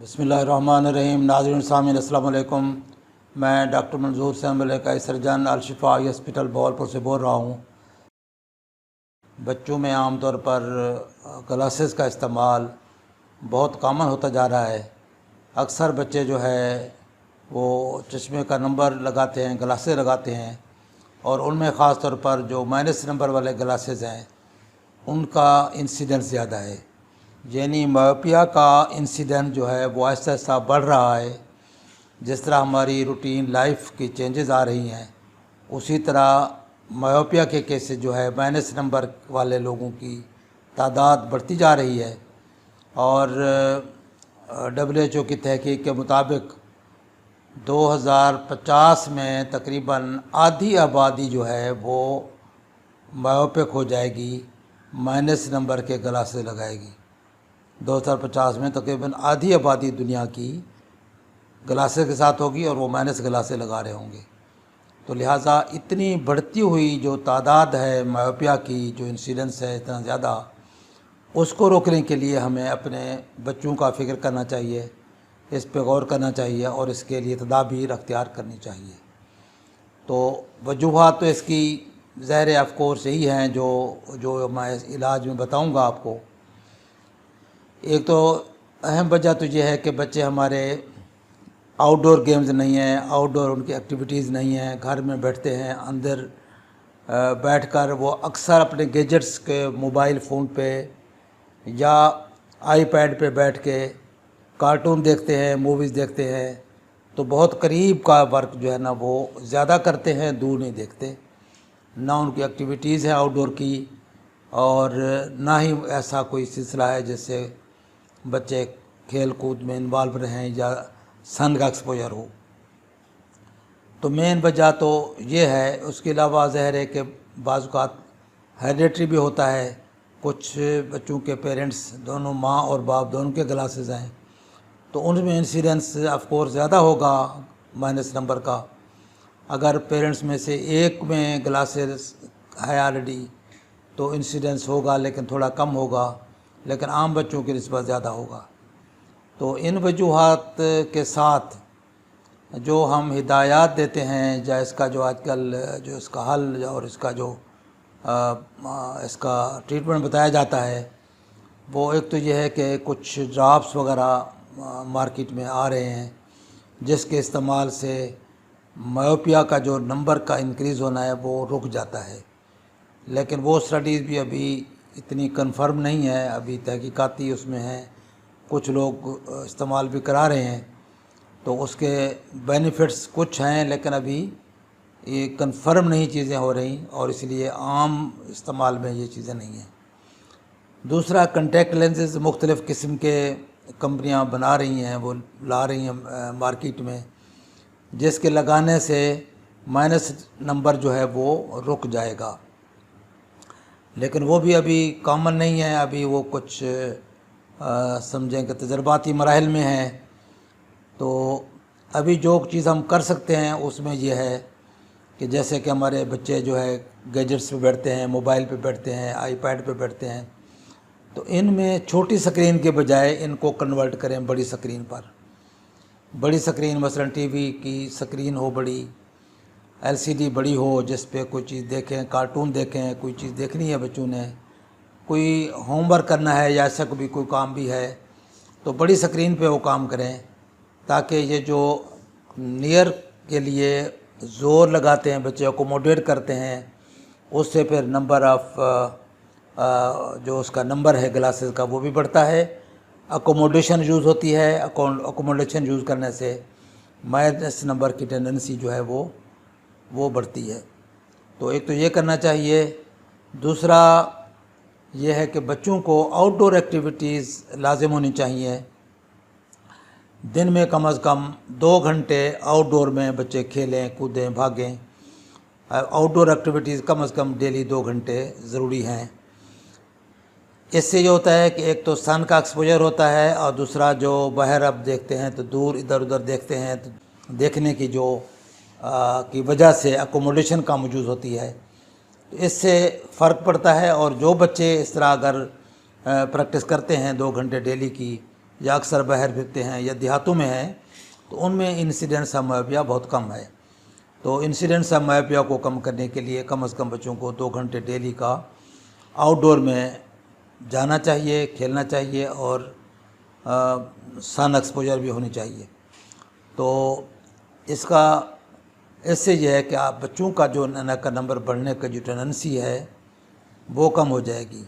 बिस्मिल्लाहिर्रहमानिर्रहीम। नाज़रीन सामीन अस्सलाम वालेकुम। मैं डॉक्टर मंजूर सैम्बल का सर्जन अल-शिफा हॉस्पिटल बहावलपुर से बोल रहा हूँ। बच्चों में आम तौर पर ग्लासेस का इस्तेमाल बहुत कॉमन होता जा रहा है। अक्सर बच्चे जो है वो चश्मे का नंबर लगाते हैं, ग्लासेस लगाते हैं, और उनमें ख़ास तौर पर जो माइनस नंबर वाले ग्लासेस हैं उनका इंसिडेंस ज़्यादा है। यानी मायोपिया का इंसिडेंट जो है वो आहिस्ता आहिस्ता बढ़ रहा है। जिस तरह हमारी रूटीन लाइफ की चेंजेस आ रही हैं, उसी तरह मायोपिया के केसेस जो है माइनस नंबर वाले लोगों की तादाद बढ़ती जा रही है। और WHO की तहकीक के मुताबिक 2050 में तकरीबन आधी आबादी जो है वो मायोपिक हो जाएगी, माइनस नंबर के ग्लासेस लगाएगी। 2050 में तकरीबन आधी आबादी दुनिया की ग्लासेस के साथ होगी और वो माइनस ग्लासेस लगा रहे होंगे। तो लिहाजा इतनी बढ़ती हुई जो तादाद है मायोपिया की, जो इंसिडेंस है इतना ज़्यादा, उसको रोकने के लिए हमें अपने बच्चों का फ़िक्र करना चाहिए, इस पर गौर करना चाहिए और इसके लिए तदाबीर अख्तियार करनी चाहिए। तो वजूहात तो इसकी ज़ाहिर ऑफ कोर्स यही हैं जो मैं इलाज में बताऊंगा आपको। एक तो अहम वजह तो ये है कि बच्चे हमारे आउटडोर गेम्स नहीं हैं, आउटडोर उनकी एक्टिविटीज़ नहीं हैं, घर में बैठते हैं। अंदर बैठकर वो अक्सर अपने गैजेट्स के मोबाइल फ़ोन पे या आईपैड पे बैठ के कार्टून देखते हैं, मूवीज़ देखते हैं। तो बहुत करीब का वर्क जो है ना वो ज़्यादा करते हैं, दूर नहीं देखते। ना उनकी एक्टिविटीज़ हैं आउटडोर की, और ना ही ऐसा कोई सिलसिला है जिससे बच्चे खेल कूद में इन्वॉल्व रहें या सन का एक्सपोजर हो। तो मेन वजह तो ये है। उसके अलावा ज़ाहिर है कि बाज़ औक़ात हेरिडिटरी भी होता है। कुछ बच्चों के पेरेंट्स दोनों, माँ और बाप दोनों के ग्लासेस हैं, तो उनमें इंसिडेंस ऑफ कोर्स ज़्यादा होगा माइनस नंबर का। अगर पेरेंट्स में से एक में ग्लासेस है ऑलरेडी तो इंसिडेंस होगा, लेकिन थोड़ा कम होगा, लेकिन आम बच्चों की निस्बत ज़्यादा होगा। तो इन वजूहात के साथ जो हम हिदायत देते हैं, या इसका जो आजकल जो इसका हल और इसका जो इसका ट्रीटमेंट बताया जाता है, वो एक तो ये है कि कुछ ड्रॉप्स वगैरह मार्केट में आ रहे हैं जिसके इस्तेमाल से मायोपिया का जो नंबर का इंक्रीज़ होना है वो रुक जाता है। लेकिन वो स्टडीज़ भी अभी इतनी कंफर्म नहीं है, अभी तहकीकाती उसमें हैं। कुछ लोग इस्तेमाल भी करा रहे हैं, तो उसके बेनिफिट्स कुछ हैं, लेकिन अभी ये कंफर्म नहीं चीज़ें हो रही, और इसलिए आम इस्तेमाल में ये चीज़ें नहीं हैं। दूसरा, कंटैक्ट लेंसेज मुख्तलिफ़ किस्म के कंपनियां बना रही हैं, वो ला रही हैं मार्केट में, जिसके लगाने से माइनस नंबर जो है वो रुक जाएगा। लेकिन वो भी अभी कॉमन नहीं है, अभी वो कुछ समझें कि तजर्बाती मराहिल में है। तो अभी जो चीज़ हम कर सकते हैं उसमें ये है कि जैसे कि हमारे बच्चे जो है गैजेट्स पे बैठते हैं, मोबाइल पे बैठते हैं, आईपैड पे बैठते हैं, तो इनमें छोटी स्क्रीन के बजाय इनको कन्वर्ट करें बड़ी स्क्रीन पर। बड़ी स्क्रीन मसलन टीवी की स्क्रीन हो बड़ी, LCD बड़ी हो, जिस पे कोई चीज़ देखें, कार्टून देखें, कोई चीज़ देखनी है बच्चों ने, कोई होमवर्क करना है या ऐसा कोई काम भी है, तो बड़ी स्क्रीन पे वो काम करें, ताकि ये जो नियर के लिए ज़ोर लगाते हैं बच्चे, अकोमोडेट करते हैं, उससे फिर नंबर ऑफ जो उसका नंबर है ग्लासेस का वो भी बढ़ता है। अकोमोडेशन यूज़ होती है, अकोमोडेशन यूज़ करने से माइनस नंबर की टेंडेंसी जो है वो बढ़ती है। तो एक तो ये करना चाहिए। दूसरा ये है कि बच्चों को आउटडोर एक्टिविटीज़ लाजिम होनी चाहिए। दिन में कम से कम 2 घंटे आउटडोर में बच्चे खेलें, कूदें, भागें। आउटडोर एक्टिविटीज़ कम से कम डेली 2 घंटे ज़रूरी हैं। इससे ये होता है कि एक तो सन का एक्सपोजर होता है, और दूसरा जो बाहर अब देखते हैं तो दूर इधर उधर देखते हैं, तो देखने की जो की वजह से अकोमोडेशन कम मौजूद होती है, तो इससे फ़र्क पड़ता है। और जो बच्चे इस तरह अगर प्रैक्टिस करते हैं 2 घंटे डेली की, یا اکثر باہر پھرتے ہیں یا دیہاتوں میں ہیں تو ان میں انسیڈنس آف مایوپیا بہت کم ہے. تو انسیڈنس آف مایوپیا کو کم کرنے کے لیے کم از کم بچوں کو 2 گھنٹے ڈیلی کا آؤٹ ڈور میں جانا چاہیے، کھیلنا چاہیے اور سن ایکسپوجر بھی ہونی چاہیے. تو اس سے یہ ہے کہ آپ بچوں کا جو کا نمبر بڑھنے کا جو ٹینڈنسی ہے وہ کم ہو جائے گی.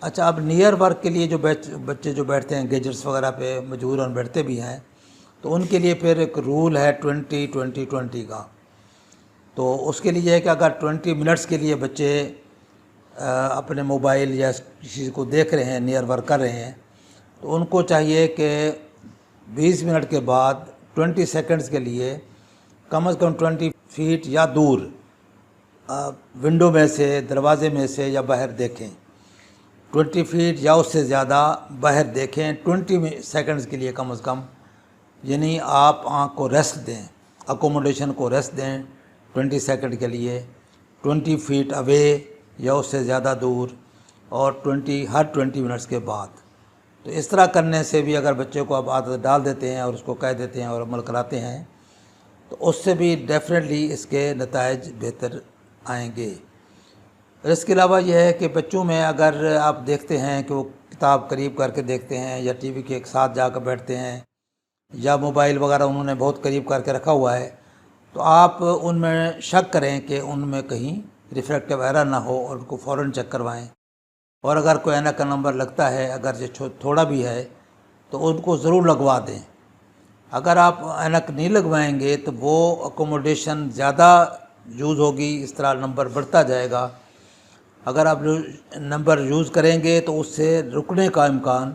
اچھا، اب نیئر ورک کے لیے جو بچے جو بیٹھتے ہیں گیجٹس وغیرہ پہ مجبوراً بیٹھتے بھی ہیں، تو ان کے لیے پھر ایک رول ہے 20-20-20 کا. تو اس کے لیے ہے کہ اگر 20 منٹس کے لیے بچے اپنے موبائل یا کسی کو دیکھ رہے ہیں، نیئر ورک کر رہے ہیں، تو ان کو چاہیے کہ 20 منٹ کے بعد 20 سیکنڈز کے لیے کم از کم 20 فیٹ یا دور ونڈو میں سے، دروازے میں سے یا باہر دیکھیں. 20 فیٹ یا اس سے زیادہ باہر دیکھیں 20 سیکنڈز کے لیے کم از کم. یعنی آپ آنکھ کو ریسٹ دیں، اکوموڈیشن کو ریسٹ دیں 20 سیکنڈ کے لیے، 20 فیٹ اوے یا اس سے زیادہ دور، اور ہر 20 منٹس کے بعد. تو اس طرح کرنے سے بھی اگر بچے کو آپ عادت ڈال دیتے ہیں اور اس کو کہہ دیتے ہیں اور عمل کراتے ہیں، تو اس سے بھی ڈیفینیٹلی اس کے نتائج بہتر آئیں گے. اس کے علاوہ یہ ہے کہ بچوں میں اگر آپ دیکھتے ہیں کہ وہ کتاب قریب کر کے دیکھتے ہیں یا ٹی وی کے ایک ساتھ جا کر بیٹھتے ہیں یا موبائل وغیرہ انہوں نے بہت قریب کر کے رکھا ہوا ہے، تو آپ ان میں شک کریں کہ ان میں کہیں ریفریکٹیو ایرر نہ ہو اور ان کو فوراً چیک کروائیں. اور اگر کوئی اینک کا نمبر لگتا ہے، اگر جو تھوڑا بھی ہے، تو ان کو ضرور لگوا دیں. اگر آپ اینک نہیں لگوائیں گے تو وہ اکوموڈیشن زیادہ یوز ہوگی، اس طرح نمبر بڑھتا جائے گا. اگر آپ نمبر یوز کریں گے تو اس سے رکنے کا امکان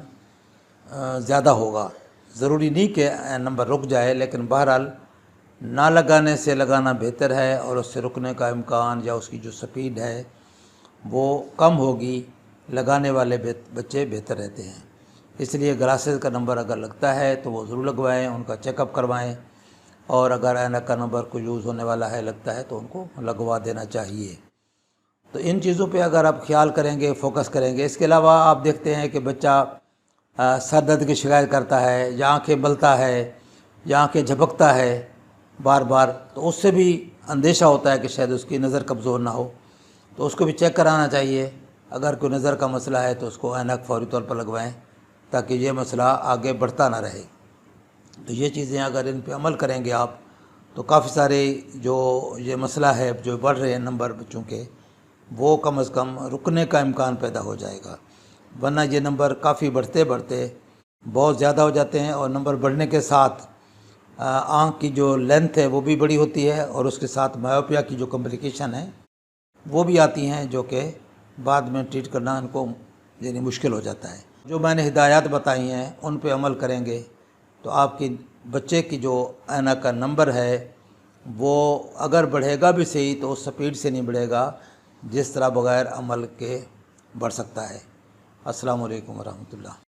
زیادہ ہوگا. ضروری نہیں کہ نمبر رک جائے، لیکن بہرحال نہ لگانے سے لگانا بہتر ہے، اور اس سے رکنے کا امکان یا اس کی جو سپیڈ ہے وہ کم ہوگی. لگانے والے بچے بہتر رہتے ہیں. اس لیے گلاسز کا نمبر اگر لگتا ہے تو وہ ضرور لگوائیں، ان کا چیک اپ کروائیں. اور اگر اینک کا نمبر کو یوز ہونے والا ہے لگتا ہے تو ان کو لگوا دینا چاہیے. تو ان چیزوں پہ اگر آپ خیال کریں گے، فوکس کریں گے. اس کے علاوہ آپ دیکھتے ہیں کہ بچہ سر درد کی شکایت کرتا ہے، یا آنکھیں ملتا ہے، یا آنکھیں جھپکتا ہے بار بار، تو اس سے بھی اندیشہ ہوتا ہے کہ شاید اس کی نظر کمزور نہ ہو. تو اس کو بھی چیک کرانا چاہیے. اگر کوئی نظر کا مسئلہ ہے تو اس کو اینک فوری طور پر لگوائیں تاکہ یہ مسئلہ آگے بڑھتا نہ رہے. تو یہ چیزیں اگر ان پہ عمل کریں گے آپ، تو کافی سارے جو یہ مسئلہ ہے جو بڑھ رہے ہیں نمبر بچوں کے، وہ کم از کم رکنے کا امکان پیدا ہو جائے گا. ورنہ یہ نمبر کافی بڑھتے بڑھتے بہت زیادہ ہو جاتے ہیں، اور نمبر بڑھنے کے ساتھ آنکھ کی جو لینتھ ہے وہ بھی بڑی ہوتی ہے، اور اس کے ساتھ مایوپیا کی جو کمپلیکیشن ہے وہ بھی آتی ہیں، جو کہ بعد میں ٹریٹ کرنا ان کو یعنی مشکل ہو جاتا ہے. جو میں نے ہدایات بتائی ہیں ان پہ عمل کریں گے تو آپ کی بچے کی جو اینک کا نمبر ہے وہ اگر بڑھے گا بھی صحیح تو اس سپیڈ سے نہیں بڑھے گا جس طرح بغیر عمل کے بڑھ سکتا ہے. السلام علیکم ورحمۃ اللہ.